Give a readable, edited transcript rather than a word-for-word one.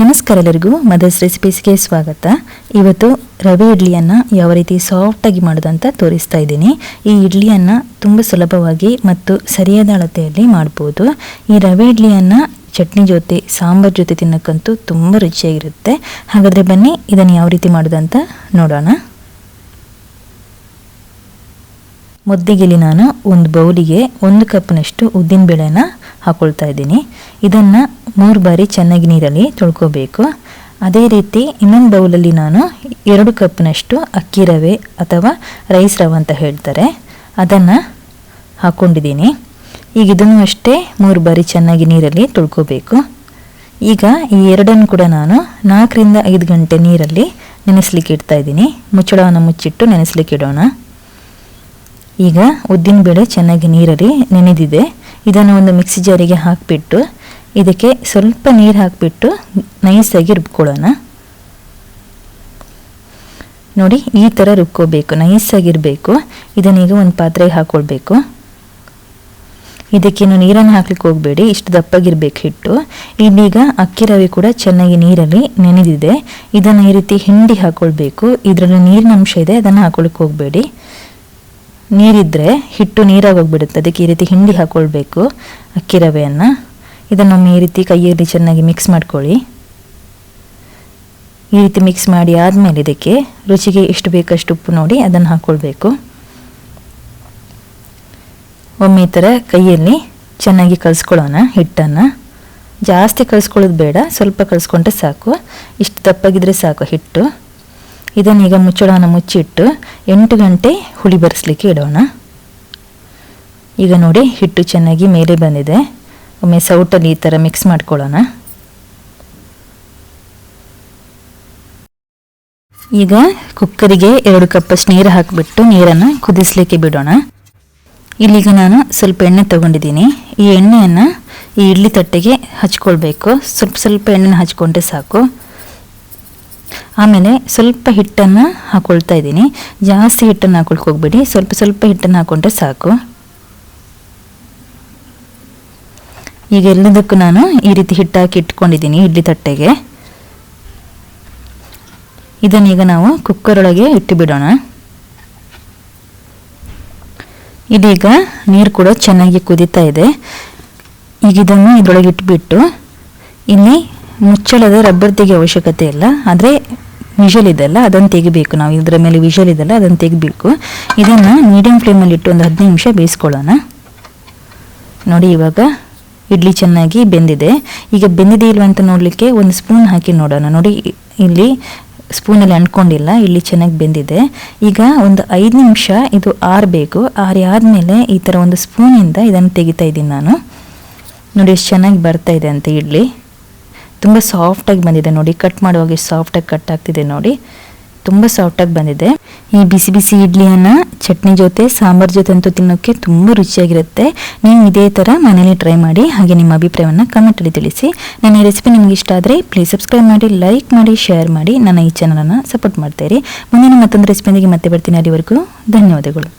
ನಮಸ್ಕಾರ ಎಲ್ಲರಿಗೂ ಮದರ್ಸ್ ರೆಸಿಪೀಸ್ಗೆ ಸ್ವಾಗತ. ಇವತ್ತು ರವೆ ಇಡ್ಲಿಯನ್ನು ಯಾವ ರೀತಿ ಸಾಫ್ಟಾಗಿ ಮಾಡೋದಂತ ತೋರಿಸ್ತಾ ಇದ್ದೀನಿ. ಈ ಇಡ್ಲಿಯನ್ನು ತುಂಬ ಸುಲಭವಾಗಿ ಮತ್ತು ಸರಿಯಾದ ಅಳತೆಯಲ್ಲಿ ಮಾಡ್ಬೋದು. ಈ ರವೆ ಇಡ್ಲಿಯನ್ನು ಚಟ್ನಿ ಜೊತೆ ಸಾಂಬಾರ್ ಜೊತೆ ತಿನ್ನೋಕ್ಕಂತೂ ತುಂಬ ರುಚಿಯಾಗಿರುತ್ತೆ. ಹಾಗಾದರೆ ಬನ್ನಿ ಇದನ್ನು ಯಾವ ರೀತಿ ಮಾಡೋದಂತ ನೋಡೋಣ. ಮೊದಲಿಗೆ ನಾನು ಒಂದು ಬೌಲಿಗೆ 1 ಕಪ್ನಷ್ಟು ಉದ್ದಿನ ಬೇಳೆನ ಹಾಕೊಳ್ತಾ ಇದ್ದೀನಿ. ಇದನ್ನು 3 ಬಾರಿ ಚೆನ್ನಾಗಿ ನೀರಲ್ಲಿ ತೊಳ್ಕೋಬೇಕು. ಅದೇ ರೀತಿ ಇನ್ನೊಂದು ಬೌಲಲ್ಲಿ ನಾನು 2 ಕಪ್ನಷ್ಟು ಅಕ್ಕಿ ರವೆ ಅಥವಾ ರೈಸ್ ರವೆ ಅಂತ ಹೇಳ್ತಾರೆ, ಅದನ್ನು ಹಾಕ್ಕೊಂಡಿದ್ದೀನಿ. ಈಗ ಇದನ್ನು ಅಷ್ಟೇ 3 ಬಾರಿ ಚೆನ್ನಾಗಿ ನೀರಲ್ಲಿ ತೊಳ್ಕೋಬೇಕು. ಈಗ ಈ ಎರಡನ್ನು ಕೂಡ ನಾನು 4 ರಿಂದ 5 ಗಂಟೆ ನೀರಲ್ಲಿ ನೆನೆಸ್ಲಿಕ್ಕೆ ಇಡ್ತಾ ಇದ್ದೀನಿ. ಮುಚ್ಚಳವನ್ನು ಮುಚ್ಚಿಟ್ಟು ನೆನೆಸ್ಲಿಕ್ಕೆ ಇಡೋಣ. ಈಗ ಉದ್ದಿನಬೇಳೆ ಚೆನ್ನಾಗಿ ನೀರಲ್ಲಿ ನೆನೆದಿದೆ. ಇದನ್ನು ಒಂದು ಮಿಕ್ಸಿ ಜಾರಿಗೆ ಹಾಕಿಬಿಟ್ಟು ಇದಕ್ಕೆ ಸ್ವಲ್ಪ ನೀರು ಹಾಕಿಬಿಟ್ಟು ನೈಸಾಗಿ ರುಬ್ಕೊಳ್ಳೋಣ. ನೋಡಿ, ಈ ಥರ ರುಬ್ಕೋಬೇಕು, ನೈಸಾಗಿರಬೇಕು. ಇದನ್ನೀಗ ಒಂದು ಪಾತ್ರೆಗೆ ಹಾಕ್ಕೊಳ್ಬೇಕು. ಇದಕ್ಕೇನು ನೀರನ್ನು ಹಾಕ್ಲಿಕ್ಕೆ ಹೋಗಬೇಡಿ, ಇಷ್ಟು ದಪ್ಪಾಗಿರ್ಬೇಕು ಹಿಟ್ಟು. ಇಲ್ಲೀಗ ಅಕ್ಕಿ ರವೆ ಕೂಡ ಚೆನ್ನಾಗಿ ನೀರಲ್ಲಿ ನೆನೆದಿದೆ. ಇದನ್ನು ಈ ರೀತಿ ಹಿಂಡಿ ಹಾಕ್ಕೊಳ್ಬೇಕು. ಇದರಲ್ಲಿ ನೀರಿನ ಅಂಶ ಇದೆ, ಅದನ್ನು ಹಾಕ್ಕೊಳ್ಳಿಕ್ಕೆ ಹೋಗಬೇಡಿ. ನೀರಿದ್ದರೆ ಹಿಟ್ಟು ನೀರಾಗಿ ಹೋಗ್ಬಿಡುತ್ತೆ, ಅದಕ್ಕೆ ಈ ರೀತಿ ಹಿಂಡಿ ಹಾಕ್ಕೊಳ್ಬೇಕು ಅಕ್ಕಿ ರವೆಯನ್ನು. ಇದನ್ನೊಮ್ಮೆ ಈ ರೀತಿ ಕೈಯಲ್ಲಿ ಚೆನ್ನಾಗಿ ಮಿಕ್ಸ್ ಮಾಡ್ಕೊಳ್ಳಿ. ಈ ರೀತಿ ಮಿಕ್ಸ್ ಮಾಡಿ ಆದಮೇಲೆ ಇದಕ್ಕೆ ರುಚಿಗೆ ಎಷ್ಟು ಬೇಕಷ್ಟು ಉಪ್ಪು ನೋಡಿ ಅದನ್ನು ಹಾಕ್ಕೊಳ್ಬೇಕು. ಒಮ್ಮೆ ಈ ಥರ ಕೈಯಲ್ಲಿ ಚೆನ್ನಾಗಿ ಕಲಿಸ್ಕೊಳ್ಳೋಣ ಹಿಟ್ಟನ್ನು. ಜಾಸ್ತಿ ಕಲಿಸ್ಕೊಳ್ಳೋದು ಬೇಡ, ಸ್ವಲ್ಪ ಕಲಿಸ್ಕೊಂಡ್ರೆ ಸಾಕು. ಇಷ್ಟು ದಪ್ಪಾಗಿದ್ರೆ ಸಾಕು ಹಿಟ್ಟು. ಇದನ್ನೀಗ ಮುಚ್ಚಳವನ್ನು ಮುಚ್ಚಿಟ್ಟು 8 ಗಂಟೆ ಹುಳಿ ಬರಿಸಲಿಕ್ಕೆ ಇಡೋಣ. ಈಗ ನೋಡಿ, ಹಿಟ್ಟು ಚೆನ್ನಾಗಿ ಮೇಲೆ ಬಂದಿದೆ. ಒಮ್ಮೆ ಸೌಟಲ್ಲಿ ಈ ಥರ ಮಿಕ್ಸ್ ಮಾಡ್ಕೊಳ್ಳೋಣ. ಈಗ ಕುಕ್ಕರಿಗೆ 2 ಕಪ್ಪಷ್ಟು ನೀರು ಹಾಕಿಬಿಟ್ಟು ನೀರನ್ನು ಕುದಿಸಲಿಕ್ಕೆ ಬಿಡೋಣ. ಇಲ್ಲಿಗ ನಾನು ಸ್ವಲ್ಪ ಎಣ್ಣೆ ತೊಗೊಂಡಿದ್ದೀನಿ. ಈ ಎಣ್ಣೆಯನ್ನು ಈ ಇಡ್ಲಿ ತಟ್ಟೆಗೆ ಹಚ್ಕೊಳ್ಬೇಕು. ಸ್ವಲ್ಪ ಎಣ್ಣೆನ ಹಚ್ಕೊಂಡ್ರೆ ಸಾಕು. ಆಮೇಲೆ ಸ್ವಲ್ಪ ಹಿಟ್ಟನ್ನು ಹಾಕ್ಕೊಳ್ತಾ ಇದ್ದೀನಿ. ಜಾಸ್ತಿ ಹಿಟ್ಟನ್ನು ಹಾಕೊಳ್ಕೆ ಹೋಗ್ಬೇಡಿ, ಸ್ವಲ್ಪ ಹಿಟ್ಟನ್ನು ಹಾಕ್ಕೊಂಡ್ರೆ ಸಾಕು. ಈಗ ಎಲ್ಲದಕ್ಕೂ ನಾನು ಈ ರೀತಿ ಹಿಟ್ಟು ಹಾಕಿ ಇಟ್ಕೊಂಡಿದ್ದೀನಿ ಇಡ್ಲಿ ತಟ್ಟೆಗೆ. ಇದನ್ನೀಗ ನಾವು ಕುಕ್ಕರ್ ಒಳಗೆ ಇಟ್ಟು ಬಿಡೋಣ. ಇದೀಗ ನೀರು ಕೂಡ ಚೆನ್ನಾಗಿ ಕುದೀತಾ ಇದೆ. ಈಗ ಇದನ್ನು ಇದರೊಳಗೆ ಇಟ್ಬಿಟ್ಟು ಇಲ್ಲಿ ಮುಚ್ಚಳದ ರಬ್ಬರ್ ತೆಗೆಯೋ ಅವಶ್ಯಕತೆ ಇಲ್ಲ, ಆದರೆ ವಿಷಲ್ ಇದೆಲ್ಲ ಅದನ್ನು ತೆಗಿಬೇಕು. ನಾವು ಇದರ ಮೇಲೆ ವಿಷಲ್ ಇದೆಲ್ಲ ಅದನ್ನು ತೆಗಿಬೇಕು. ಇದನ್ನು ಮೀಡಿಯಂ ಫ್ಲೇಮಲ್ಲಿ ಇಟ್ಟು ಒಂದು 15 ನಿಮಿಷ ಬೇಯಿಸ್ಕೊಳ್ಳೋಣ. ನೋಡಿ, ಇವಾಗ ಇಡ್ಲಿ ಚೆನ್ನಾಗಿ ಬೆಂದಿದೆ. ಈಗ ಬೆಂದಿದೆ ಇಲ್ವ ಅಂತ ನೋಡಲಿಕ್ಕೆ ಒಂದು ಸ್ಪೂನ್ ಹಾಕಿ ನೋಡೋಣ. ನೋಡಿ, ಇಲ್ಲಿ ಸ್ಪೂನಲ್ಲಿ ಅಂಟ್ಕೊಂಡಿಲ್ಲ, ಇಡ್ಲಿ ಚೆನ್ನಾಗಿ ಬೆಂದಿದೆ. ಈಗ ಒಂದು 5 ನಿಮಿಷ ಇದು ಆರಬೇಕು. ಆದಮೇಲೆ ಈ ಥರ ಒಂದು ಸ್ಪೂನಿಂದ ಇದನ್ನು ತೆಗಿತಾ ಇದ್ದೀನಿ ನಾನು. ನೋಡಿ ಎಷ್ಟು ಚೆನ್ನಾಗಿ ಬರ್ತಾ ಇದೆ ಅಂತ ಇಡ್ಲಿ. ತುಂಬ ಸಾಫ್ಟಾಗಿ ಬಂದಿದೆ ನೋಡಿ, ಕಟ್ ಮಾಡುವಾಗ ಎಷ್ಟು ಸಾಫ್ಟಾಗಿ ಕಟ್ ಆಗ್ತಿದೆ ನೋಡಿ, ತುಂಬ ಸಾಫ್ಟಾಗಿ ಬಂದಿದೆ. ಈ ಬಿಸಿ ಬಿಸಿ ಇಡ್ಲಿಯನ್ನು ಚಟ್ನಿ ಜೊತೆ ಸಾಂಬಾರ್ ಜೊತೆ ಅಂತೂ ತಿನ್ನೋಕ್ಕೆ ತುಂಬ ರುಚಿಯಾಗಿರುತ್ತೆ. ನೀವು ಇದೇ ಥರ ಮನೇಲಿ ಟ್ರೈ ಮಾಡಿ. ಹಾಗೆ ನಿಮ್ಮ ಅಭಿಪ್ರಾಯವನ್ನು ಕಮೆಂಟಲ್ಲಿ ತಿಳಿಸಿ. ನನ್ನ ಈ ರೆಸಿಪಿ ನಿಮಗೆ ಇಷ್ಟ ಆದರೆ ಪ್ಲೀಸ್ ಸಬ್ಸ್ಕ್ರೈಬ್ ಮಾಡಿ, ಲೈಕ್ ಮಾಡಿ, ಶೇರ್ ಮಾಡಿ. ನನ್ನ ಈ ಚಾನಲನ್ನು ಸಪೋರ್ಟ್ ಮಾಡ್ತಾಯಿರಿ. ಮುಂದಿನ ಮತ್ತೊಂದು ರೆಸಿಪಿಯೊಂದಿಗೆ ಮತ್ತೆ ಬರ್ತೀನಿ. ಅಲ್ಲಿವರೆಗೂ ಧನ್ಯವಾದಗಳು.